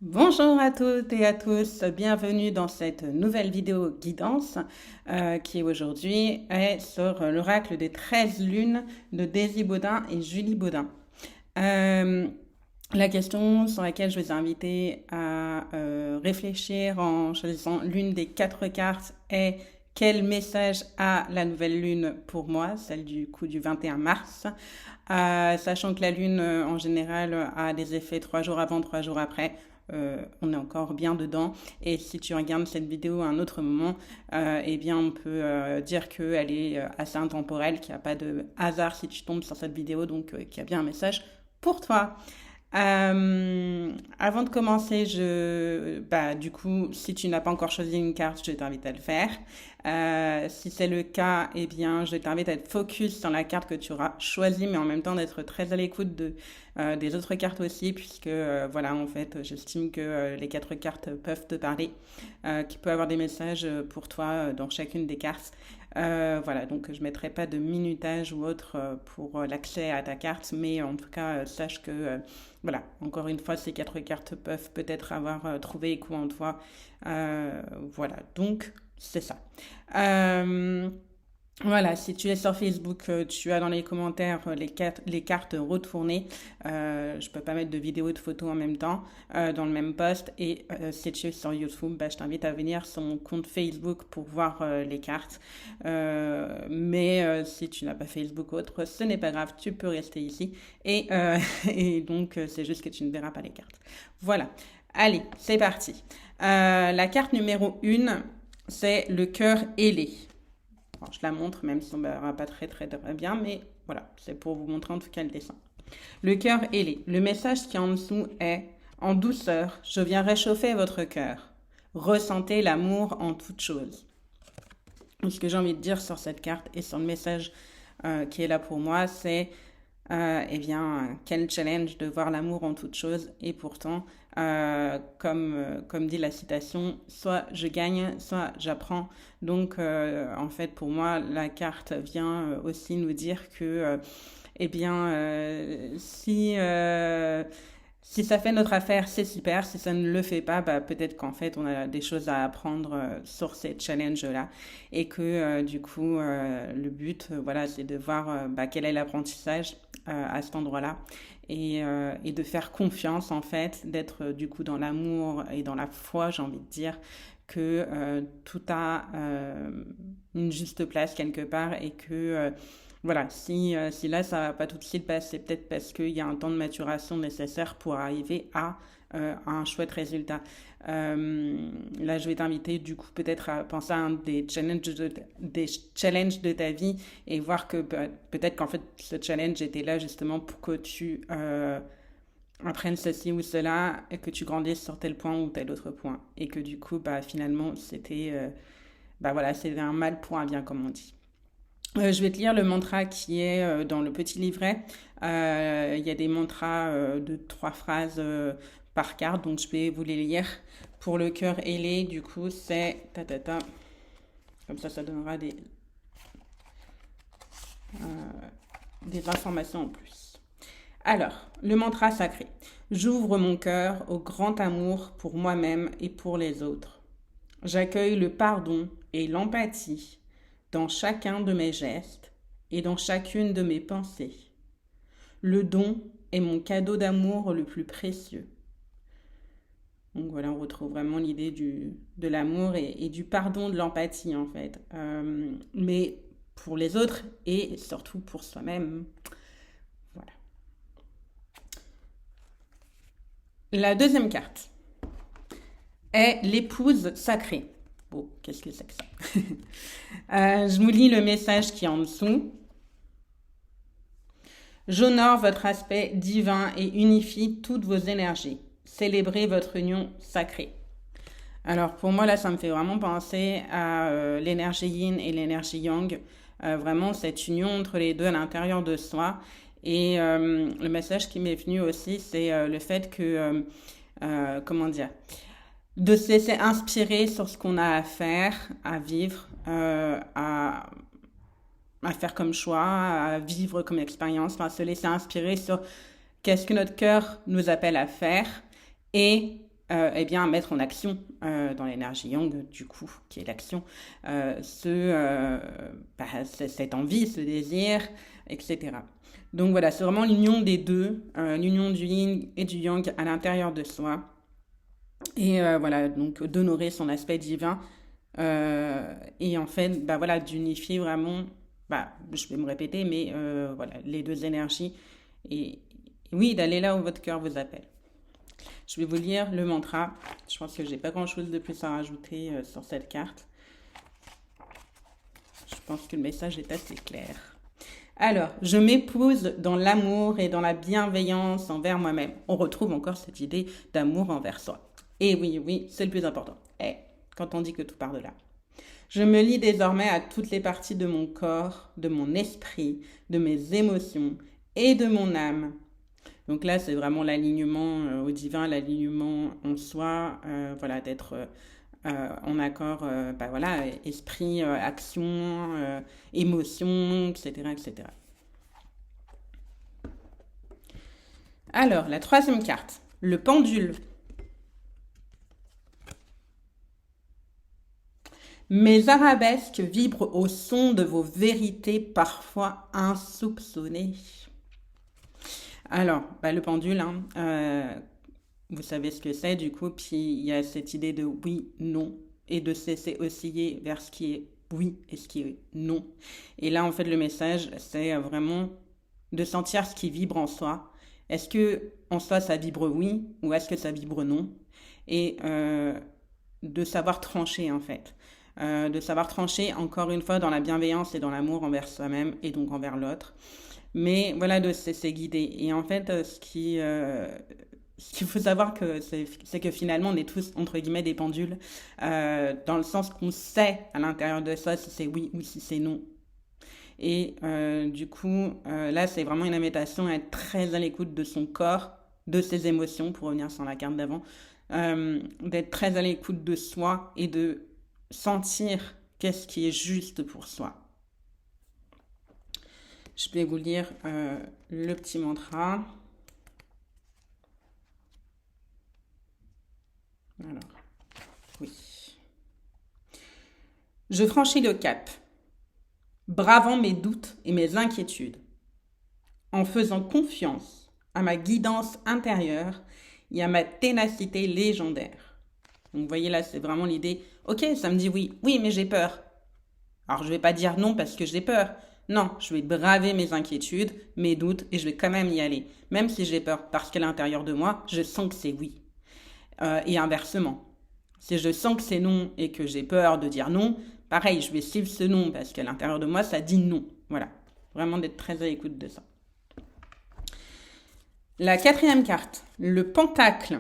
Bonjour à toutes et à tous, bienvenue dans cette nouvelle vidéo guidance qui aujourd'hui est sur l'oracle des 13 lunes de Daisy Baudin et Julie Baudin. Euh, la question sur laquelle je vous invite à réfléchir en choisissant l'une des 4 cartes est: quel message a la nouvelle lune pour moi, celle du coup du 21 mars, sachant que la lune en général a des effets 3 jours avant, 3 jours après. On est encore bien dedans, et si tu regardes cette vidéo à un autre moment, eh bien on peut dire qu'elle est assez intemporelle, qu'il n'y a pas de hasard si tu tombes sur cette vidéo, donc qu'il y a bien un message pour toi. Avant de commencer, du coup, si tu n'as pas encore choisi une carte, je t'invite à le faire. Si c'est le cas, eh bien, je t'invite à être focus sur la carte que tu auras choisie, mais en même temps d'être très à l'écoute des autres cartes aussi, puisque voilà, en fait, j'estime que les 4 cartes peuvent te parler, qu'il peut avoir des messages pour toi dans chacune des cartes. Voilà, donc je ne mettrai pas de minutage ou autre pour l'accès à ta carte, mais en tout cas, sache que, voilà, encore une fois, ces 4 cartes peuvent peut-être avoir trouvé écho en toi. Voilà, donc c'est ça. Euh, voilà, si tu es sur Facebook, tu as dans les commentaires les cartes retournées. Je peux pas mettre de vidéos et de photos en même temps dans le même post. Et si tu es sur YouTube, je t'invite à venir sur mon compte Facebook pour voir les cartes. Mais si tu n'as pas Facebook ou autre, ce n'est pas grave, tu peux rester ici. Et, et donc, c'est juste que tu ne verras pas les cartes. Voilà. Allez, c'est parti. La carte numéro 1, c'est le cœur ailé. Alors, je la montre, même si on ne verra pas très bien, mais voilà, c'est pour vous montrer en tout cas le dessin. Le cœur ailé. Le message qui est en dessous est: en douceur, je viens réchauffer votre cœur. Ressentez l'amour en toute chose. Ce que j'ai envie de dire sur cette carte et sur le message qui est là pour moi, c'est eh bien, quel challenge de voir l'amour en toute chose. Et pourtant, comme dit la citation, soit je gagne, soit j'apprends. Donc, en fait, pour moi, la carte vient aussi nous dire que, eh bien, si ça fait notre affaire, c'est super. Si ça ne le fait pas, bah, peut-être qu'en fait, on a des choses à apprendre sur ces challenges-là. Et que du coup, le but, voilà, c'est de voir quel est l'apprentissage à cet endroit-là. Et de faire confiance, en fait, d'être du coup dans l'amour et dans la foi, j'ai envie de dire, que tout a une juste place quelque part, et que voilà, si là ça va pas tout de suite, c'est peut-être parce qu'il y a un temps de maturation nécessaire pour arriver à un chouette résultat. Là, je vais t'inviter du coup peut-être à penser à un des challenges de ta vie, et voir que peut-être qu'en fait ce challenge était là justement pour que tu apprennes ceci ou cela, et que tu grandisses sur tel point ou tel autre point, et que du coup finalement c'était voilà, c'était un mal pour un bien, comme on dit. Je vais te lire le mantra qui est dans le petit livret. Il y a des mantras de 3 phrases par carte, donc je vais vous les lire. Pour le cœur ailé, du coup, c'est ta ta ta. Comme ça donnera des informations en plus. Alors, le mantra sacré. J'ouvre mon cœur au grand amour pour moi-même et pour les autres. J'accueille le pardon et l'empathie dans chacun de mes gestes et dans chacune de mes pensées. Le don est mon cadeau d'amour le plus précieux. Donc voilà, on retrouve vraiment l'idée de l'amour et du pardon, de l'empathie en fait. Mais pour les autres et surtout pour soi-même. Voilà. La deuxième carte est l'épouse sacrée. Bon, qu'est-ce que c'est que ça? Je vous lis le message qui est en dessous. J'honore votre aspect divin et unifie toutes vos énergies. Célébrez votre union sacrée. Alors pour moi là, ça me fait vraiment penser à l'énergie yin et l'énergie yang. Vraiment cette union entre les deux à l'intérieur de soi. Et le message qui m'est venu aussi, c'est le fait que, comment dire, de se laisser inspirer sur ce qu'on a à faire, à vivre, à faire comme choix, à vivre comme expérience, se laisser inspirer sur qu'est-ce que notre cœur nous appelle à faire, et eh bien, mettre en action dans l'énergie yang, du coup, qui est l'action, cette envie, ce désir, etc. Donc voilà, c'est vraiment l'union des deux, l'union du yin et du yang à l'intérieur de soi. Et voilà, donc d'honorer son aspect divin. Et en fait, bah voilà, d'unifier vraiment, bah, je vais me répéter, mais voilà, les deux énergies. Et oui, d'aller là où votre cœur vous appelle. Je vais vous lire le mantra. Je pense que j'ai pas grand-chose de plus à rajouter sur cette carte. Je pense que le message est assez clair. Alors, je m'épouse dans l'amour et dans la bienveillance envers moi-même. On retrouve encore cette idée d'amour envers soi. Et oui, oui, c'est le plus important. Et quand on dit que tout part de là. Je me lie désormais à toutes les parties de mon corps, de mon esprit, de mes émotions et de mon âme. Donc là, c'est vraiment l'alignement au divin, l'alignement en soi, voilà, d'être en accord, bah voilà, esprit, action, émotion, etc., etc. Alors, la troisième carte, le pendule. Mes arabesques vibrent au son de vos vérités parfois insoupçonnées. Alors, bah, le pendule, hein, vous savez ce que c'est du coup, puis il y a cette idée de oui, non, et de cesser osciller vers ce qui est oui et ce qui est non. Et là, en fait, le message, c'est vraiment de sentir ce qui vibre en soi. Est-ce que en soi, ça vibre oui ou est-ce que ça vibre non? Et de savoir trancher, en fait. De savoir trancher, encore une fois, dans la bienveillance et dans l'amour envers soi-même et donc envers l'autre. Mais voilà, de se laisser guider. Et en fait, ce qu'il faut savoir, c'est que finalement, on est tous, entre guillemets, des pendules, dans le sens qu'on sait à l'intérieur de soi si c'est oui ou si c'est non. Et du coup, là, c'est vraiment une invitation à être très à l'écoute de son corps, de ses émotions, pour revenir sur la carte d'avant, d'être très à l'écoute de soi et de sentir qu'est-ce qui est juste pour soi. Je vais vous lire le petit mantra. Alors, oui. Je franchis le cap, bravant mes doutes et mes inquiétudes, en faisant confiance à ma guidance intérieure et à ma ténacité légendaire. Donc vous voyez là, c'est vraiment l'idée, ok, ça me dit oui, oui, mais j'ai peur. Alors je vais pas dire non parce que j'ai peur. Non, je vais braver mes inquiétudes, mes doutes et je vais quand même y aller, même si j'ai peur, parce qu'à l'intérieur de moi, je sens que c'est oui. Et inversement, si je sens que c'est non et que j'ai peur de dire non, pareil, je vais suivre ce non parce qu'à l'intérieur de moi, ça dit non. Voilà, vraiment d'être très à l'écoute de ça. La quatrième carte, le pentacle.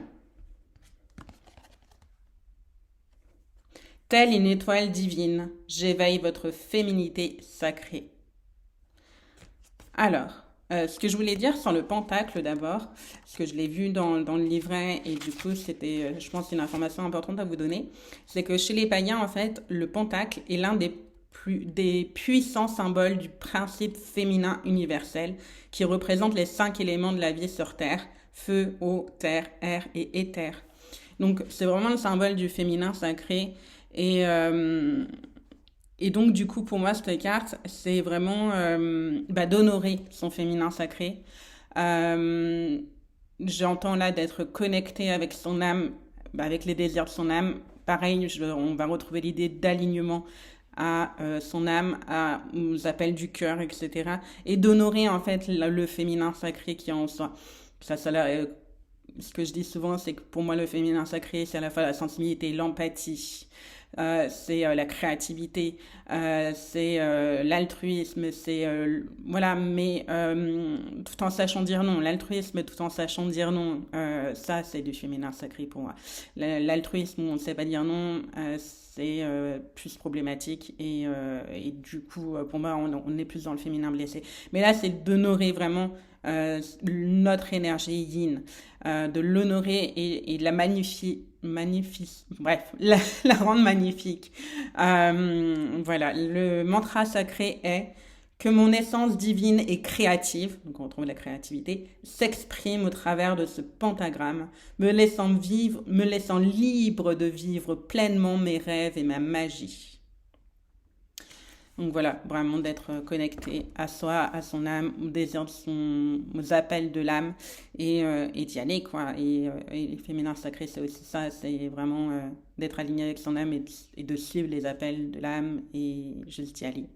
Telle une étoile divine, j'éveille votre féminité sacrée. Alors, ce que je voulais dire sur le pentacle d'abord, parce que je l'ai vu dans le livret et du coup c'était, je pense, une information importante à vous donner, c'est que chez les païens, en fait, le pentacle est l'un des puissants symboles du principe féminin universel qui représente les 5 éléments de la vie sur Terre, feu, eau, terre, air et éther. Donc c'est vraiment le symbole du féminin sacré et et donc, du coup, pour moi, cette carte, c'est vraiment d'honorer son féminin sacré. Euh, J'entends là d'être connecté avec son âme, avec les désirs de son âme. Pareil, on va retrouver l'idée d'alignement à son âme, aux appels du cœur, etc. Et d'honorer en fait le féminin sacré qui est en soi. Ce que je dis souvent, c'est que pour moi, le féminin sacré, c'est à la fois la sensibilité, l'empathie, c'est la créativité, c'est l'altruisme, c'est voilà, mais tout en sachant dire non, l'altruisme tout en sachant dire non, ça c'est du féminin sacré pour moi. L'altruisme où on ne sait pas dire non, c'est plus problématique et du coup pour moi on est plus dans le féminin blessé. Mais là c'est d'honorer vraiment notre énergie yin, de l'honorer et de la bref, la rendre magnifique. Voilà, le mantra sacré est Que mon essence divine et créative, donc on retrouve la créativité, s'exprime au travers de ce pentagramme, me laissant libre de vivre pleinement mes rêves et ma magie. Donc voilà, vraiment d'être connecté à soi, à son âme, aux désirs de aux appels de l'âme et d'y aller, quoi. Et les féminins sacrés, c'est aussi ça, c'est vraiment d'être aligné avec son âme et de suivre les appels de l'âme et juste y aller.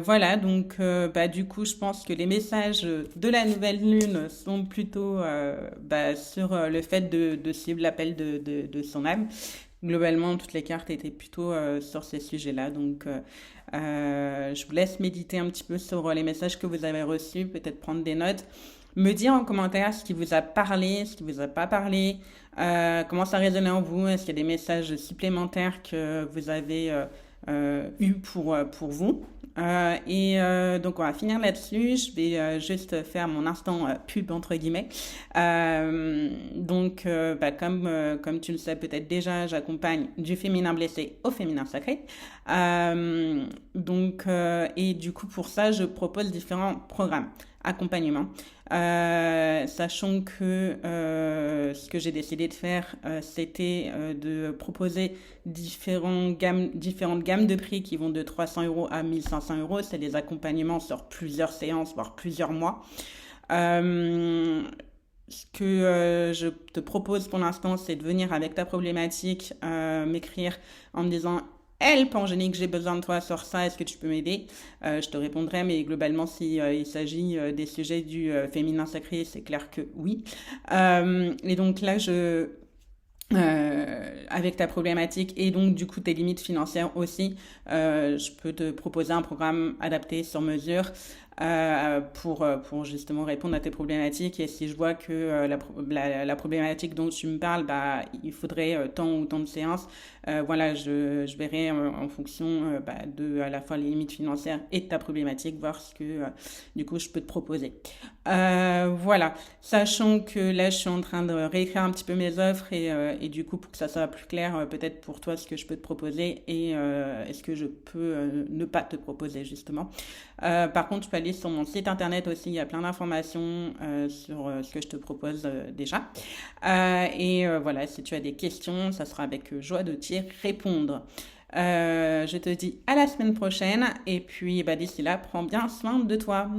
Voilà, donc bah, du coup, je pense que les messages de la nouvelle lune sont plutôt bah, sur le fait de suivre l'appel de son âme. Globalement, toutes les cartes étaient plutôt sur ces sujets-là. Donc, je vous laisse méditer un petit peu sur les messages que vous avez reçus, peut-être prendre des notes. Me dire en commentaire ce qui vous a parlé, ce qui vous a pas parlé, comment ça résonnait en vous, est-ce qu'il y a des messages supplémentaires que vous avez eu pour vous. Donc on va finir là-dessus. Je vais juste faire mon instant pub entre guillemets. Bah, comme tu le sais peut-être déjà, j'accompagne du féminin blessé au féminin sacré. Et du coup pour ça, je propose différents programmes accompagnement. Sachant que ce que j'ai décidé de faire, c'était de proposer différentes gammes de prix qui vont de 300 € à 1 500 €. C'est des accompagnements sur plusieurs séances, voire plusieurs mois. Ce que je te propose pour l'instant, c'est de venir avec ta problématique, m'écrire en me disant Help, Angélique, j'ai besoin de toi sur ça, est-ce que tu peux m'aider? Je te répondrai, mais globalement, si il s'agit des sujets du féminin sacré, c'est clair que oui. Et donc là, avec ta problématique et donc du coup tes limites financières aussi, je peux te proposer un programme adapté sur mesure pour justement répondre à tes problématiques. Et si je vois que la problématique dont tu me parles, bah, il faudrait tant ou tant de séances, voilà, je verrai en fonction bah, de à la fois les limites financières et de ta problématique, voir ce que du coup je peux te proposer. Voilà, sachant que là je suis en train de réécrire un petit peu mes offres et du coup pour que ça soit plus clair peut-être pour toi ce que je peux te proposer et est-ce que je peux ne pas te proposer justement. Par contre, tu peux aller sur mon site internet aussi, il y a plein d'informations sur ce que je te propose déjà. Voilà, si tu as des questions, ça sera avec joie de t'y répondre. Je te dis à la semaine prochaine et puis bah, d'ici là, prends bien soin de toi.